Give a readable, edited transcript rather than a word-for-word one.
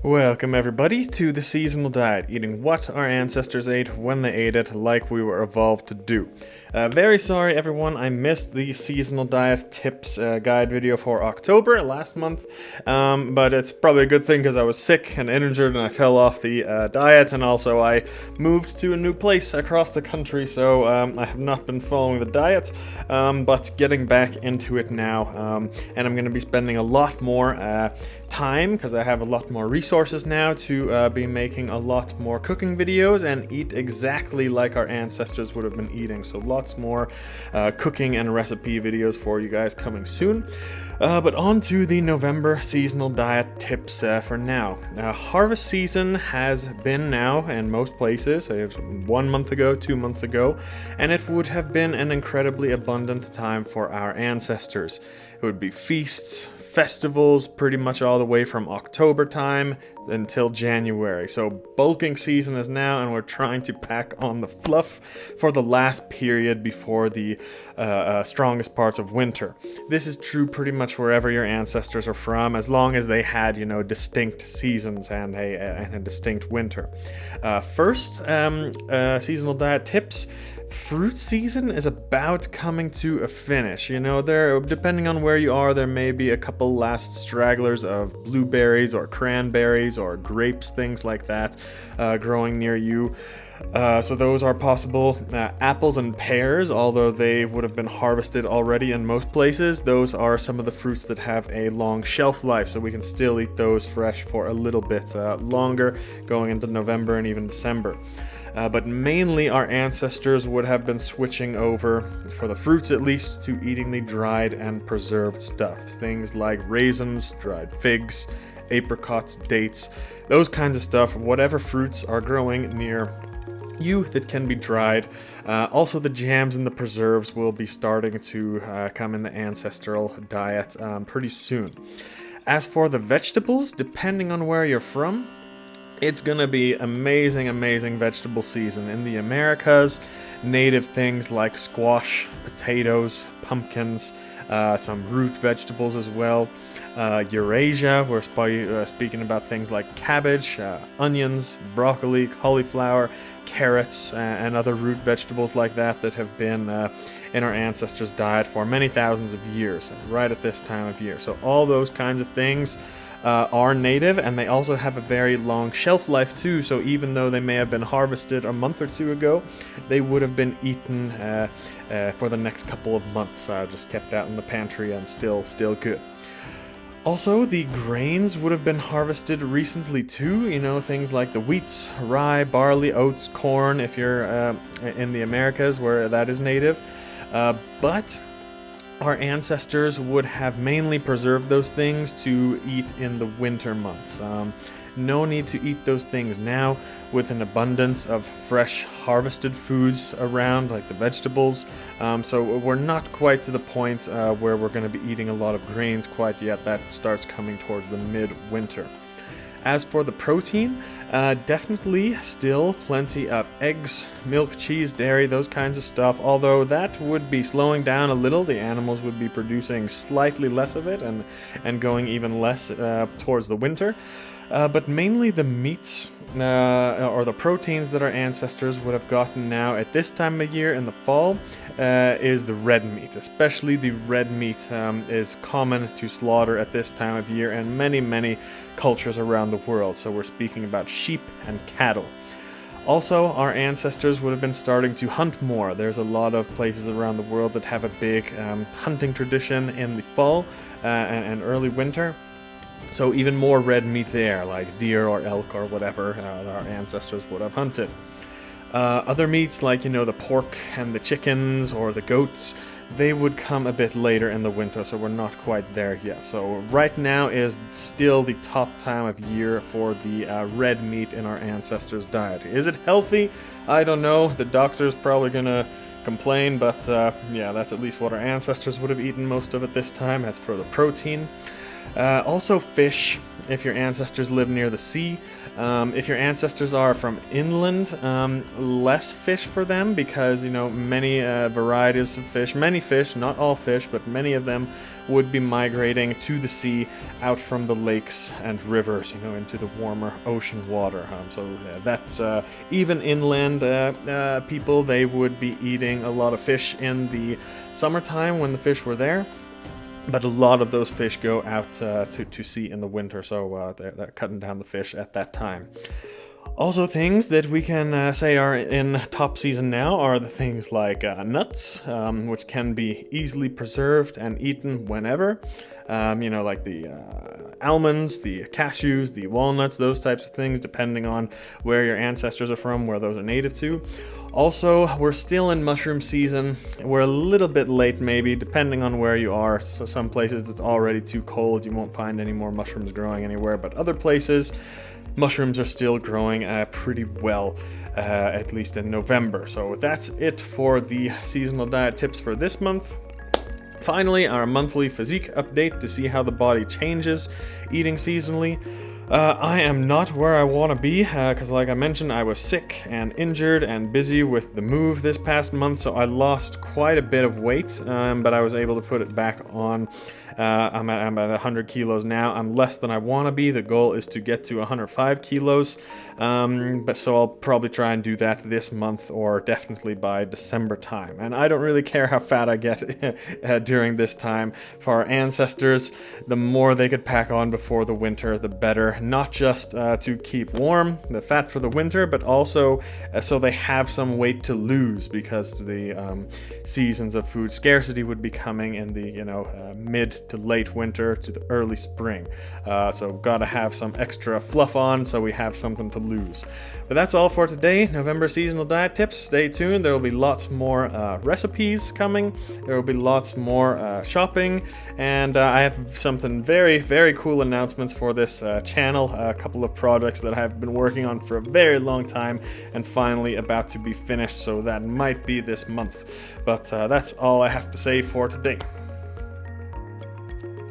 Welcome everybody to the seasonal diet, eating what our ancestors ate when they ate it like we were evolved to do. Very sorry everyone, I missed the seasonal diet tips guide video for October last month, but it's probably a good thing because I was sick and injured and I fell off the diet, and also I moved to a new place across the country, so I have not been following the diet, but getting back into it now, and I'm going to be spending a lot more time because I have a lot more resources now to be making a lot more cooking videos and eat exactly like our ancestors would have been eating. So lots more cooking and recipe videos for you guys coming soon. But on to the November seasonal diet tips for now. Harvest season has been now in most places. It was 1 month ago, 2 months ago, and it would have been an incredibly abundant time for our ancestors. It would be feasts, festivals, pretty much all the way from October time until January. So bulking season is now, and we're trying to pack on the fluff for the last period before the strongest parts of winter. This is true pretty much wherever your ancestors are from, as long as they had, distinct seasons and a distinct winter. First, seasonal diet tips. Fruit season is about coming to a finish. There, depending on where you are, there may be a couple last stragglers of blueberries or cranberries or grapes, things like that, growing near you. So those are possible. Apples and pears, although they would have been harvested already in most places, those are some of the fruits that have a long shelf life, so we can still eat those fresh for a little bit longer, going into November and even December. But mainly our ancestors would have been switching over, for the fruits at least, to eating the dried and preserved stuff. Things like raisins, dried figs, apricots, dates, those kinds of stuff. Whatever fruits are growing near you that can be dried. Also the jams and the preserves will be starting to come in the ancestral diet pretty soon. As for the vegetables, depending on where you're from, it's gonna be amazing vegetable season. In the Americas, native things like squash, potatoes, pumpkins, some root vegetables as well. Eurasia, we're speaking about things like cabbage, onions, broccoli, cauliflower, carrots, and other root vegetables like that have been in our ancestors' diet for many thousands of years, right at this time of year. So all those kinds of things are native, and they also have a very long shelf life too, so even though they may have been harvested a month or two ago, they would have been eaten for the next couple of months, just kept out in the pantry and still good. Also, the grains would have been harvested recently too, things like the wheats, rye, barley, oats, corn, if you're in the Americas where that is native, but our ancestors would have mainly preserved those things to eat in the winter months. No need to eat those things now with an abundance of fresh harvested foods around, like the vegetables. So we're not quite to the point where we're going to be eating a lot of grains quite yet. That starts coming towards the mid-winter. As for the protein, definitely still plenty of eggs, milk, cheese, dairy, those kinds of stuff, although that would be slowing down a little. The animals would be producing slightly less of it and going even less towards the winter. But mainly the meats or the proteins that our ancestors would have gotten now at this time of year in the fall is the red meat. Especially the red meat is common to slaughter at this time of year in many cultures around the world. So we're speaking about sheep and cattle. Also, our ancestors would have been starting to hunt more. There's a lot of places around the world that have a big hunting tradition in the fall and early winter. So even more red meat there, like deer or elk or whatever our ancestors would have hunted. Other meats like, the pork and the chickens or the goats, they would come a bit later in the winter, so we're not quite there yet. So right now is still the top time of year for the red meat in our ancestors' diet. Is it healthy? I don't know. The doctor's probably gonna complain, but yeah, that's at least what our ancestors would have eaten most of at this time. As for the protein, Also fish, if your ancestors live near the sea. If your ancestors are from inland, less fish for them, because, you know, many varieties of fish, many fish, not all fish, but many of them would be migrating to the sea out from the lakes and rivers, you know, into the warmer ocean water. So that's even inland people, they would be eating a lot of fish in the summertime when the fish were there. But a lot of those fish go out to sea in the winter, so they're cutting down the fish at that time. Also, things that we can say are in top season now are the things like nuts, which can be easily preserved and eaten whenever. You know, like the almonds, the cashews, the walnuts, those types of things, depending on where your ancestors are from, where those are native to. Also, we're still in mushroom season. We're a little bit late maybe, depending on where you are. So some places it's already too cold, you won't find any more mushrooms growing anywhere, but other places, mushrooms are still growing pretty well, at least in November. So that's it for the seasonal diet tips for this month. Finally, our monthly physique update to see how the body changes eating seasonally. I am not where I want to be, because like I mentioned, I was sick and injured and busy with the move this past month, so I lost quite a bit of weight, but I was able to put it back on. I'm at 100 kilos now. I'm less than I want to be. The goal is to get to 105 kilos, but so I'll probably try and do that this month, or definitely by December time. And I don't really care how fat I get during this time. For our ancestors, the more they could pack on before the winter, the better. Not just to keep warm, the fat for the winter, but also so they have some weight to lose, because the seasons of food scarcity would be coming in the, you know, mid to late winter to the early spring. So gotta have some extra fluff on so we have something to lose. But that's all for today. November seasonal diet tips. Stay tuned. There will be lots more recipes coming. There will be lots more shopping, and I have something very, very cool announcements for this channel. A couple of projects that I've been working on for a very long time and finally about to be finished, so that might be this month. But that's all I have to say for today.